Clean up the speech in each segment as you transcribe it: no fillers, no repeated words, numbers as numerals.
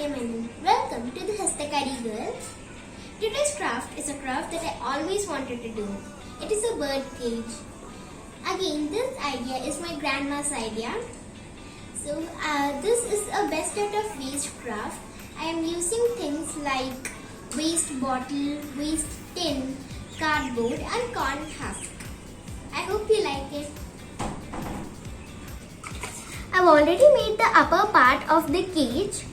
Aadya Menon. Welcome to the Hastkari Girl. Today's craft is a craft that I always wanted to do. It is a bird cage. Again, this idea is my grandma's idea. So this is a best out of waste craft. I am using things like waste bottle, waste tin, cardboard and corn husk. I hope you like it. I've already made the upper part of the cage.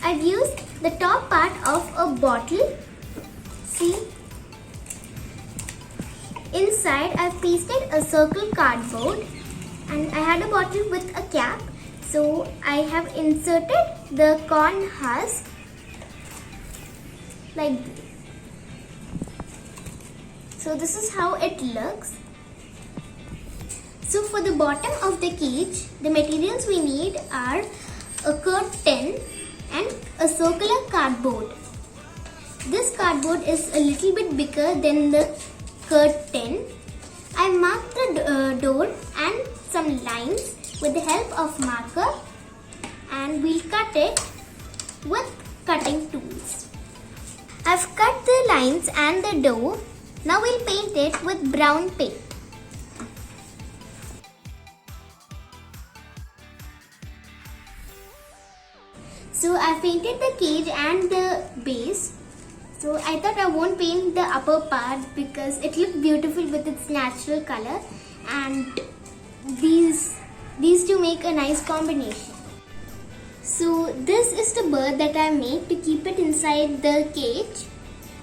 I've used the top part of a bottle. See? Inside I've pasted a circle cardboard and I had a bottle with a cap. So I have inserted the corn husk like this. So this is how it looks. So for the bottom of the cage, the materials we need are a curtain and a circular cardboard. This cardboard is a little bit bigger than the curtain. I marked the door and some lines with the help of marker and we'll cut it with cutting tools. I've cut the lines and the door. Now we'll paint it with brown paint. So I painted the cage and the base. So I thought I won't paint the upper part because it looked beautiful with its natural color, and these two make a nice combination. So this is the bird that I made to keep it inside the cage.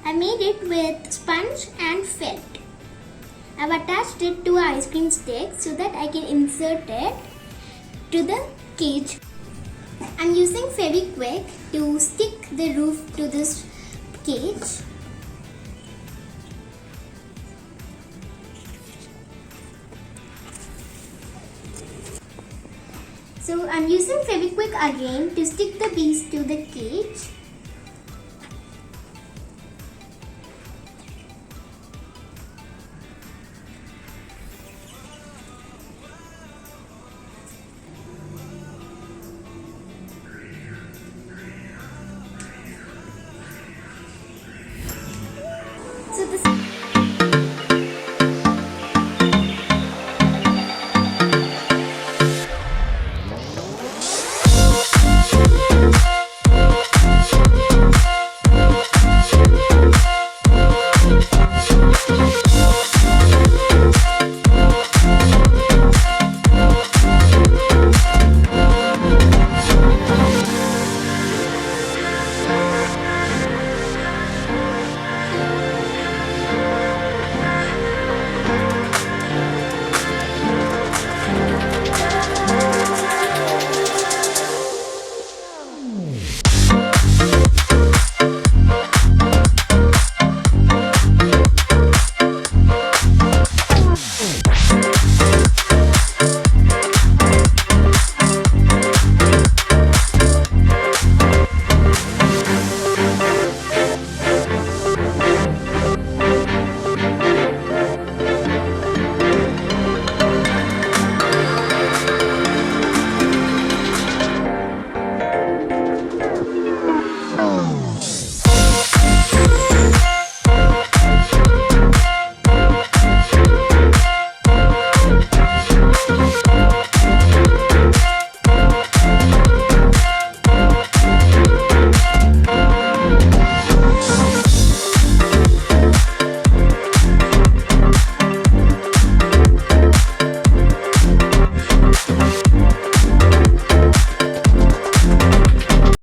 I made it with sponge and felt. I've attached it to an ice cream stick so that I can insert it to the cage. I'm using Fevikwik to stick the roof to this cage. So I'm using Fevikwik again to stick the piece to the cage.